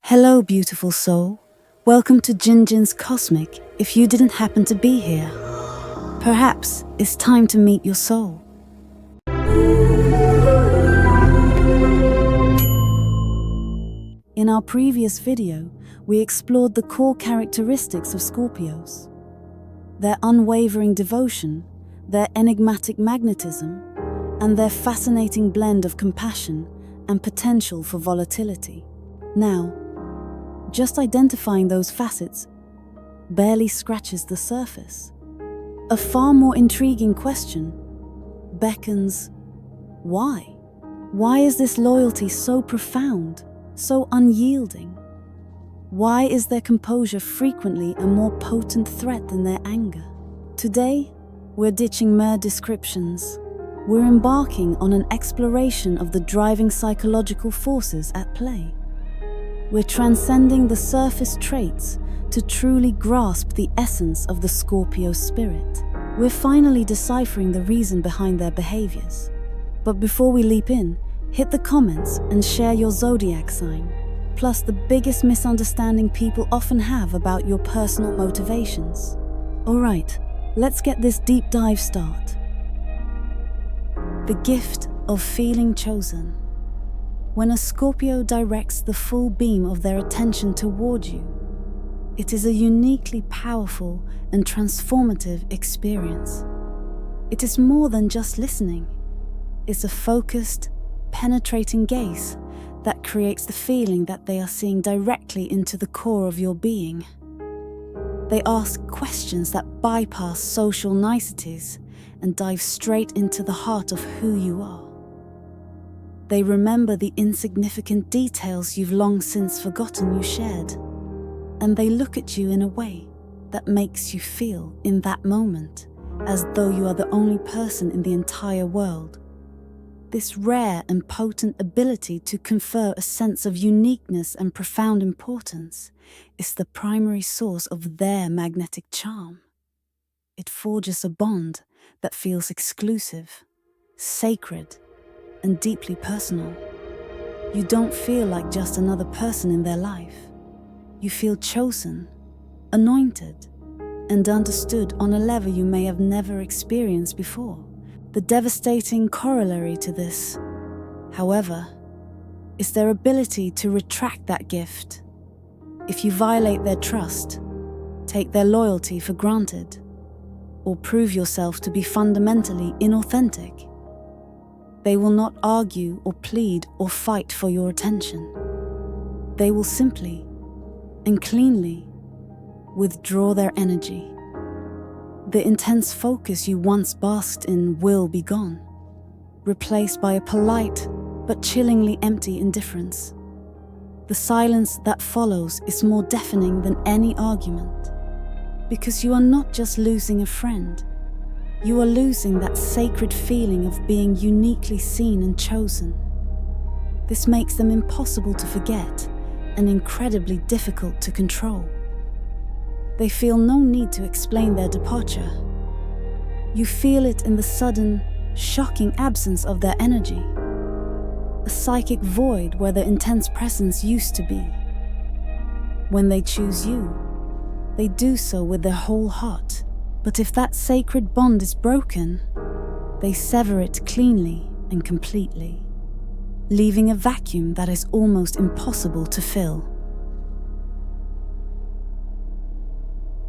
Hello, beautiful soul. Welcome to Jinjin's Cosmic. If you didn't happen to be here, perhaps it's time to meet your soul. In our previous video, we explored the core characteristics of Scorpios. Their unwavering devotion, their enigmatic magnetism, and their fascinating blend of compassion and potential for volatility. Now, just identifying those facets barely scratches the surface. A far more intriguing question beckons, why? Why is this loyalty so profound, so unyielding? Why is their composure frequently a more potent threat than their anger? Today, we're ditching mere descriptions. We're embarking on an exploration of the driving psychological forces at play. We're transcending the surface traits to truly grasp the essence of the Scorpio spirit. We're finally deciphering the reason behind their behaviors. But before we leap in, hit the comments and share your Zodiac sign, plus the biggest misunderstanding people often have about your personal motivations. Alright, let's get this deep dive start. The gift of feeling chosen. When a Scorpio directs the full beam of their attention toward you, it is a uniquely powerful and transformative experience. It is more than just listening. It's a focused, penetrating gaze that creates the feeling that they are seeing directly into the core of your being. They ask questions that bypass social niceties and dive straight into the heart of who you are. They remember the insignificant details you've long since forgotten you shared, and they look at you in a way that makes you feel, in that moment, as though you are the only person in the entire world. This rare and potent ability to confer a sense of uniqueness and profound importance is the primary source of their magnetic charm. It forges a bond that feels exclusive, sacred, and deeply personal. You don't feel like just another person in their life. You feel chosen, anointed, and understood on a level you may have never experienced before. The devastating corollary to this, however, is their ability to retract that gift. If you violate their trust, take their loyalty for granted, or prove yourself to be fundamentally inauthentic, they will not argue or plead or fight for your attention. They will simply and cleanly withdraw their energy. The intense focus you once basked in will be gone, replaced by a polite but chillingly empty indifference. The silence that follows is more deafening than any argument, because you are not just losing a friend, you are losing that sacred feeling of being uniquely seen and chosen. This makes them impossible to forget and incredibly difficult to control. They feel no need to explain their departure. You feel it in the sudden, shocking absence of their energy, a psychic void where their intense presence used to be. When they choose you, they do so with their whole heart. But if that sacred bond is broken, they sever it cleanly and completely, leaving a vacuum that is almost impossible to fill.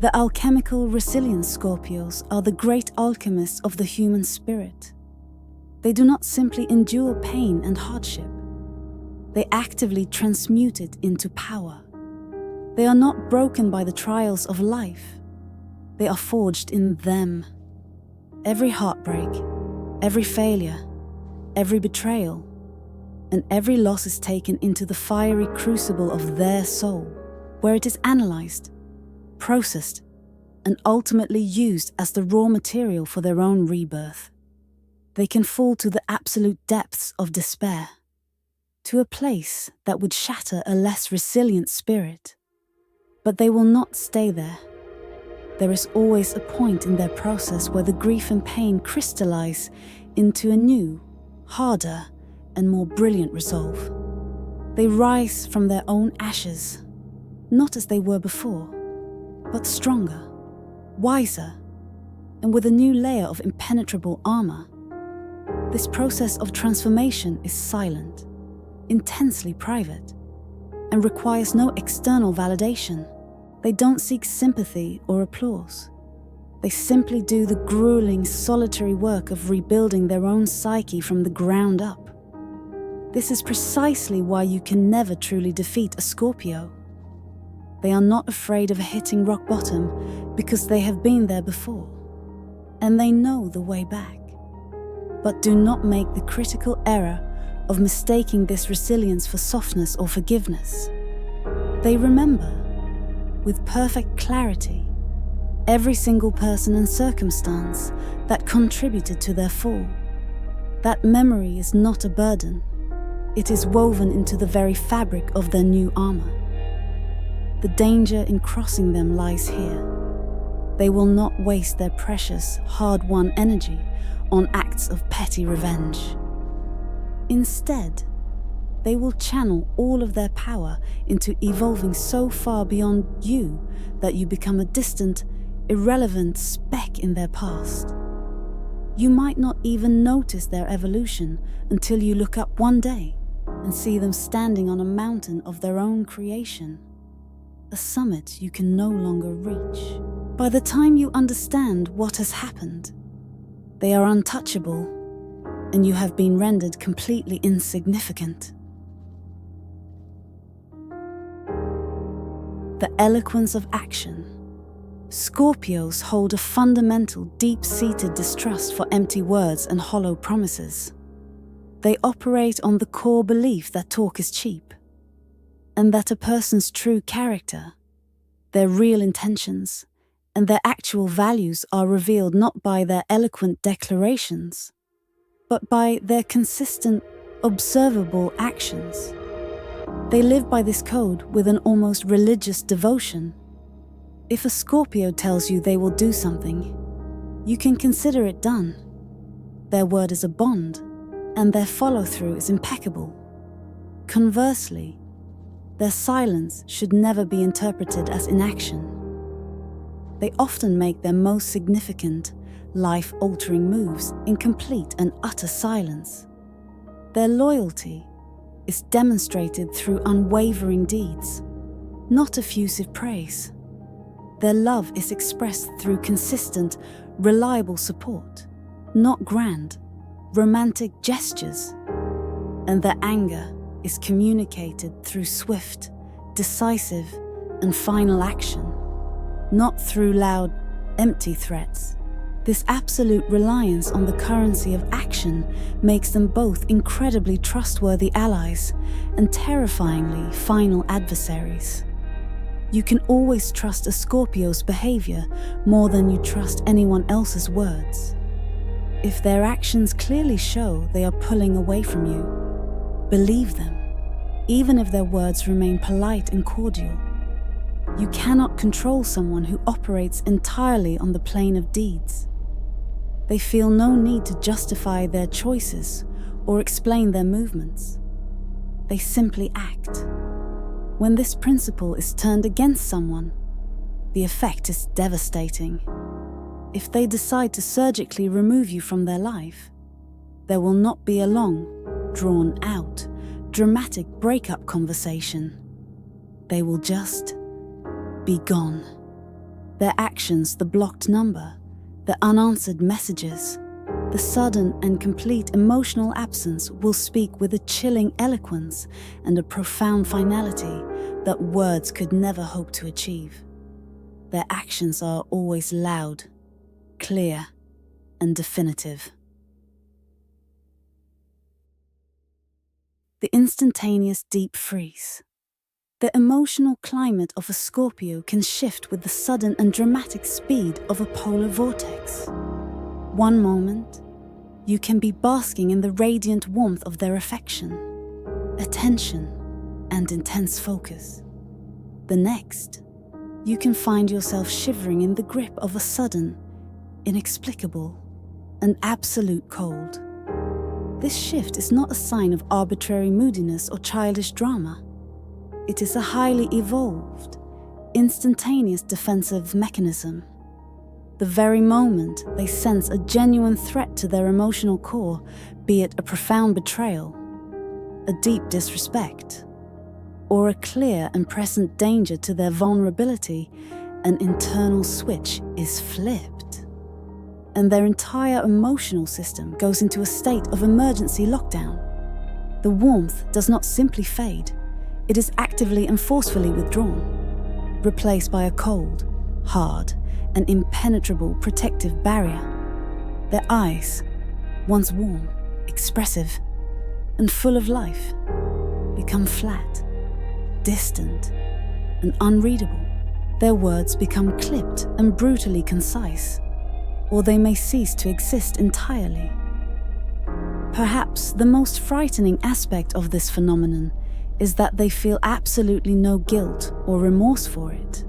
The alchemical resilient Scorpios are the great alchemists of the human spirit. They do not simply endure pain and hardship. They actively transmute it into power. They are not broken by the trials of life. They are forged in them. Every heartbreak, every failure, every betrayal, and every loss is taken into the fiery crucible of their soul, where it is analyzed, processed, and ultimately used as the raw material for their own rebirth. They can fall to the absolute depths of despair, to a place that would shatter a less resilient spirit. But they will not stay there. There is always a point in their process where the grief and pain crystallize into a new, harder, and more brilliant resolve. They rise from their own ashes, not as they were before, but stronger, wiser, and with a new layer of impenetrable armor. This process of transformation is silent, intensely private, and requires no external validation. They don't seek sympathy or applause. They simply do the grueling, solitary work of rebuilding their own psyche from the ground up. This is precisely why you can never truly defeat a Scorpio. They are not afraid of hitting rock bottom because they have been there before, and they know the way back. But do not make the critical error of mistaking this resilience for softness or forgiveness. They remember, with perfect clarity, every single person and circumstance that contributed to their fall. That memory is not a burden. It is woven into the very fabric of their new armor. The danger in crossing them lies here. They will not waste their precious, hard-won energy on acts of petty revenge. Instead, they will channel all of their power into evolving so far beyond you that you become a distant, irrelevant speck in their past. You might not even notice their evolution until you look up one day and see them standing on a mountain of their own creation, a summit you can no longer reach. By the time you understand what has happened, they are untouchable, and you have been rendered completely insignificant. The eloquence of action. Scorpios hold a fundamental, deep-seated distrust for empty words and hollow promises. They operate on the core belief that talk is cheap, and that a person's true character, their real intentions, and their actual values are revealed not by their eloquent declarations, but by their consistent, observable actions. They live by this code with an almost religious devotion. If a Scorpio tells you they will do something, you can consider it done. Their word is a bond, and their follow-through is impeccable. Conversely, their silence should never be interpreted as inaction. They often make their most significant, life-altering moves in complete and utter silence. Their loyalty is demonstrated through unwavering deeds, not effusive praise. Their love is expressed through consistent, reliable support, not grand, romantic gestures. And their anger is communicated through swift, decisive, and final action, not through loud, empty threats. This absolute reliance on the currency of action makes them both incredibly trustworthy allies and terrifyingly final adversaries. You can always trust a Scorpio's behavior more than you trust anyone else's words. If their actions clearly show they are pulling away from you, believe them, even if their words remain polite and cordial. You cannot control someone who operates entirely on the plane of deeds. They feel no need to justify their choices or explain their movements. They simply act. When this principle is turned against someone, the effect is devastating. If they decide to surgically remove you from their life, there will not be a long, drawn-out, dramatic breakup conversation. They will just be gone. Their actions, the blocked number, the unanswered messages, the sudden and complete emotional absence will speak with a chilling eloquence and a profound finality that words could never hope to achieve. Their actions are always loud, clear, and definitive. The instantaneous deep freeze. The emotional climate of a Scorpio can shift with the sudden and dramatic speed of a polar vortex. One moment, you can be basking in the radiant warmth of their affection, attention, and intense focus. The next, you can find yourself shivering in the grip of a sudden, inexplicable, and absolute cold. This shift is not a sign of arbitrary moodiness or childish drama. It is a highly evolved, instantaneous defensive mechanism. The very moment they sense a genuine threat to their emotional core, be it a profound betrayal, a deep disrespect, or a clear and present danger to their vulnerability, an internal switch is flipped, and their entire emotional system goes into a state of emergency lockdown. The warmth does not simply fade, it is actively and forcefully withdrawn, replaced by a cold, hard, and impenetrable protective barrier. Their eyes, once warm, expressive, and full of life, become flat, distant, and unreadable. Their words become clipped and brutally concise, or they may cease to exist entirely. Perhaps the most frightening aspect of this phenomenon is that they feel absolutely no guilt or remorse for it.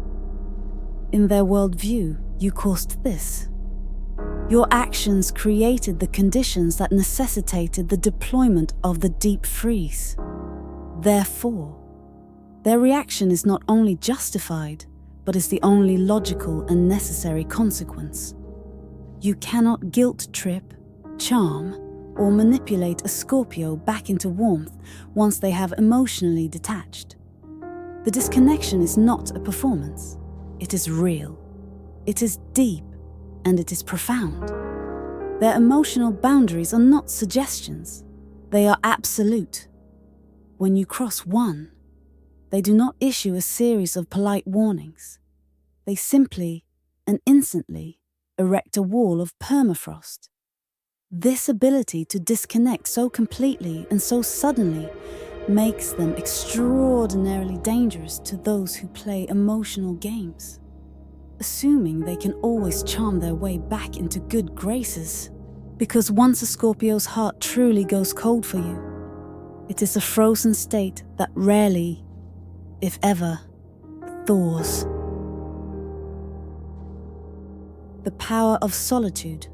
In their worldview, you caused this. Your actions created the conditions that necessitated the deployment of the deep freeze. Therefore, their reaction is not only justified, but is the only logical and necessary consequence. You cannot guilt trip, charm, or manipulate a Scorpio back into warmth once they have emotionally detached. The disconnection is not a performance. It is real. It is deep, and it is profound. Their emotional boundaries are not suggestions. They are absolute. When you cross one, they do not issue a series of polite warnings. They simply and instantly erect a wall of permafrost. This ability to disconnect so completely and so suddenly makes them extraordinarily dangerous to those who play emotional games, assuming they can always charm their way back into good graces. Because once a Scorpio's heart truly goes cold for you, it is a frozen state that rarely, if ever, thaws. The power of solitude.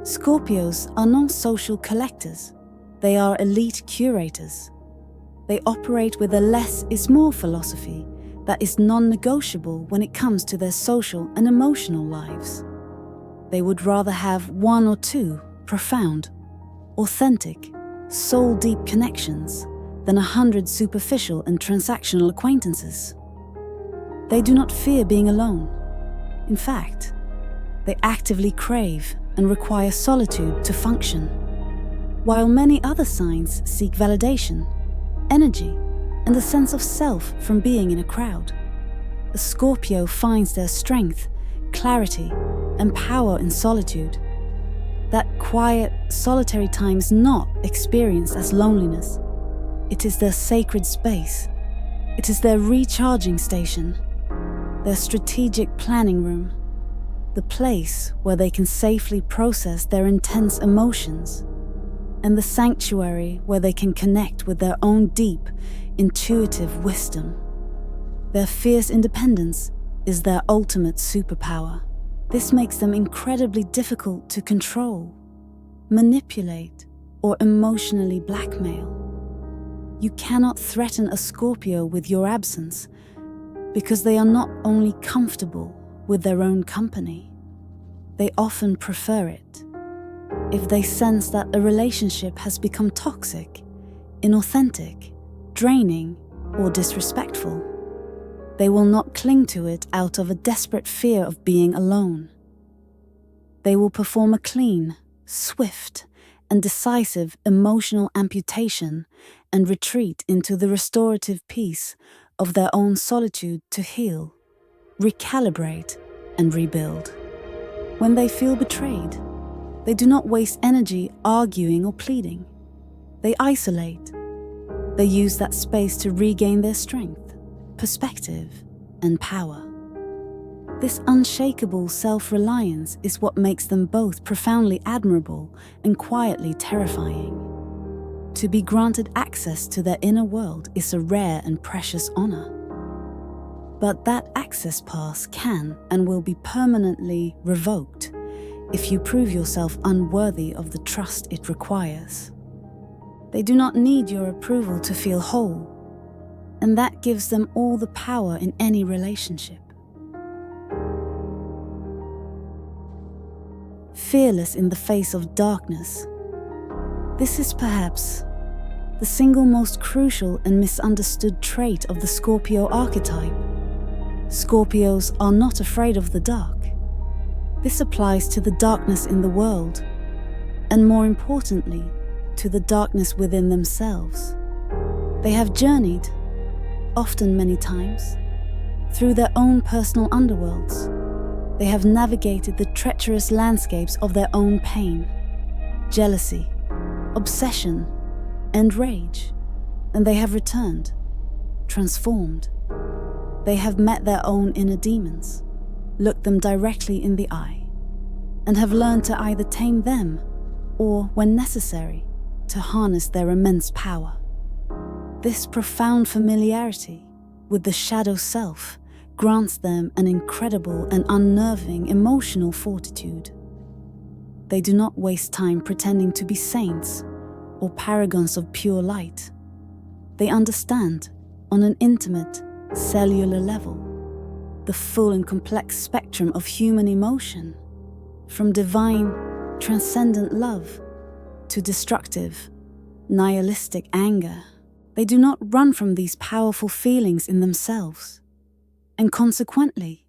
Scorpios are non-social collectors. They are elite curators. They operate with a less is more philosophy that is non-negotiable when it comes to their social and emotional lives. They would rather have one or two profound, authentic, soul-deep connections than 100 superficial and transactional acquaintances. They do not fear being alone. In fact, they actively crave and require solitude to function, while many other signs seek validation, energy, and a sense of self from being in a crowd. A Scorpio finds their strength, clarity, and power in solitude. That quiet, solitary time is not experienced as loneliness. It is their sacred space. It is their recharging station, their strategic planning room, the place where they can safely process their intense emotions, and the sanctuary where they can connect with their own deep, intuitive wisdom. Their fierce independence is their ultimate superpower. This makes them incredibly difficult to control, manipulate, or emotionally blackmail. You cannot threaten a Scorpio with your absence because they are not only comfortable with their own company, they often prefer it. If they sense that a relationship has become toxic, inauthentic, draining, or disrespectful, they will not cling to it out of a desperate fear of being alone. They will perform a clean, swift, and decisive emotional amputation and retreat into the restorative peace of their own solitude to heal, recalibrate, and rebuild. When they feel betrayed, they do not waste energy arguing or pleading. They isolate. They use that space to regain their strength, perspective, and power. This unshakable self-reliance is what makes them both profoundly admirable and quietly terrifying. To be granted access to their inner world is a rare and precious honor. But that access pass can and will be permanently revoked if you prove yourself unworthy of the trust it requires. They do not need your approval to feel whole, and that gives them all the power in any relationship. Fearless in the face of darkness. This is perhaps the single most crucial and misunderstood trait of the Scorpio archetype. Scorpios are not afraid of the dark. This applies to the darkness in the world, and more importantly, to the darkness within themselves. They have journeyed, often many times, through their own personal underworlds. They have navigated the treacherous landscapes of their own pain, jealousy, obsession, and rage, and they have returned, transformed. They have met their own inner demons, looked them directly in the eye, and have learned to either tame them or, when necessary, to harness their immense power. This profound familiarity with the shadow self grants them an incredible and unnerving emotional fortitude. They do not waste time pretending to be saints or paragons of pure light. They understand, on an intimate, cellular level, the full and complex spectrum of human emotion, from divine, transcendent love to destructive, nihilistic anger. They do not run from these powerful feelings in themselves, and consequently,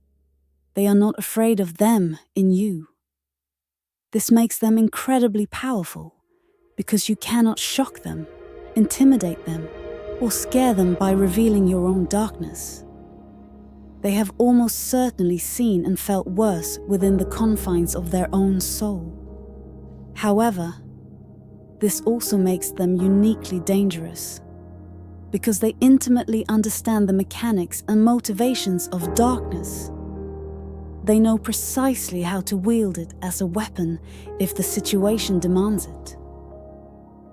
they are not afraid of them in you. This makes them incredibly powerful because you cannot shock them, intimidate them, or scare them by revealing your own darkness. They have almost certainly seen and felt worse within the confines of their own soul. However, this also makes them uniquely dangerous, because they intimately understand the mechanics and motivations of darkness. They know precisely how to wield it as a weapon if the situation demands it.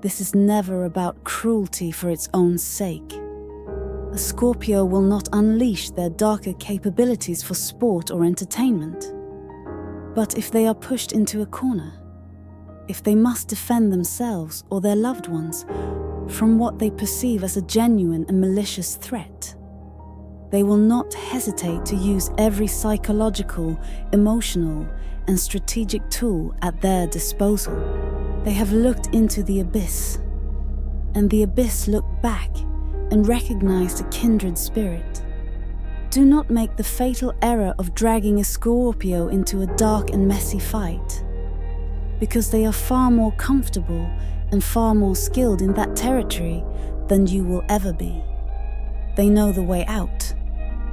This is never about cruelty for its own sake. A Scorpio will not unleash their darker capabilities for sport or entertainment. But if they are pushed into a corner, if they must defend themselves or their loved ones from what they perceive as a genuine and malicious threat, they will not hesitate to use every psychological, emotional, and strategic tool at their disposal. They have looked into the abyss, and the abyss looked back and recognized a kindred spirit. Do not make the fatal error of dragging a Scorpio into a dark and messy fight, because they are far more comfortable and far more skilled in that territory than you will ever be. They know the way out.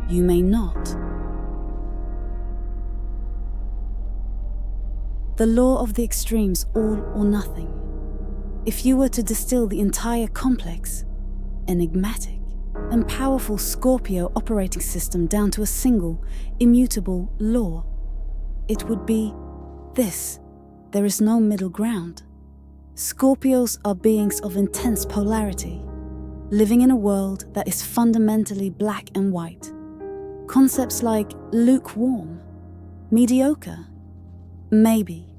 You may not. The law of the extremes, all or nothing. If you were to distill the entire complex, enigmatic, and powerful Scorpio operating system down to a single, immutable law, it would be this: there is no middle ground. Scorpios are beings of intense polarity, living in a world that is fundamentally black and white. Concepts like lukewarm, mediocre, maybe,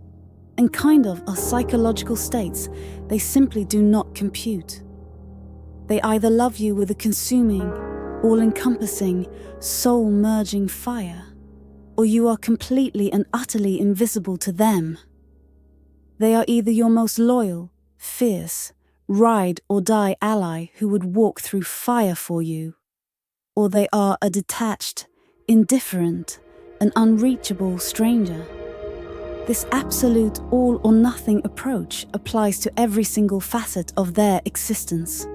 and kind of are psychological states they simply do not compute. They either love you with a consuming, all-encompassing, soul-merging fire, or you are completely and utterly invisible to them. They are either your most loyal, fierce, ride-or-die ally who would walk through fire for you, or they are a detached, indifferent, and unreachable stranger. This absolute all-or-nothing approach applies to every single facet of their existence.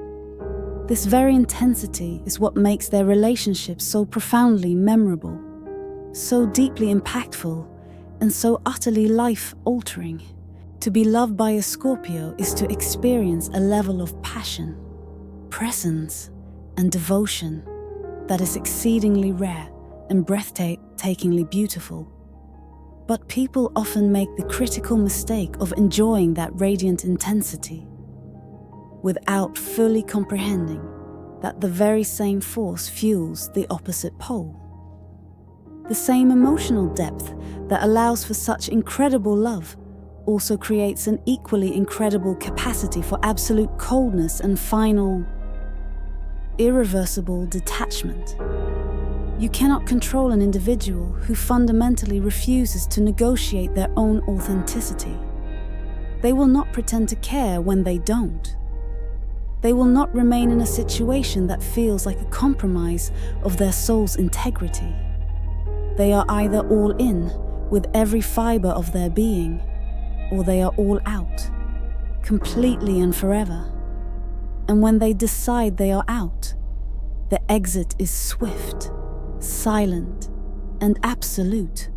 This very intensity is what makes their relationships so profoundly memorable, so deeply impactful, and so utterly life-altering. To be loved by a Scorpio is to experience a level of passion, presence, and devotion that is exceedingly rare and breathtakingly beautiful. But people often make the critical mistake of enjoying that radiant intensity without fully comprehending that the very same force fuels the opposite pole. The same emotional depth that allows for such incredible love also creates an equally incredible capacity for absolute coldness and final, irreversible detachment. You cannot control an individual who fundamentally refuses to negotiate their own authenticity. They will not pretend to care when they don't. They will not remain in a situation that feels like a compromise of their soul's integrity. They are either all in with every fiber of their being, or they are all out, completely and forever. And when they decide they are out, the exit is swift, silent, and absolute.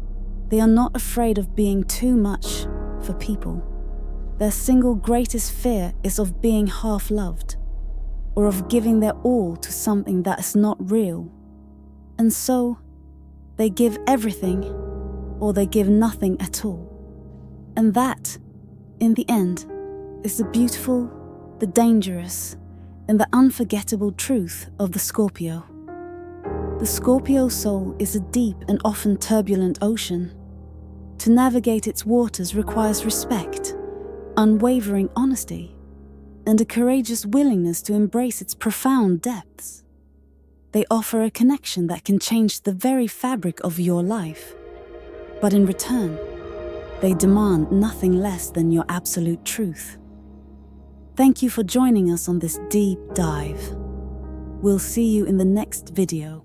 They are not afraid of being too much for people. Their single greatest fear is of being half-loved, or of giving their all to something that is not real. And so, they give everything, or they give nothing at all. And that, in the end, is the beautiful, the dangerous, and the unforgettable truth of the Scorpio. The Scorpio soul is a deep and often turbulent ocean. To navigate its waters requires respect, unwavering honesty, and a courageous willingness to embrace its profound depths. They offer a connection that can change the very fabric of your life. But in return, they demand nothing less than your absolute truth. Thank you for joining us on this deep dive. We'll see you in the next video.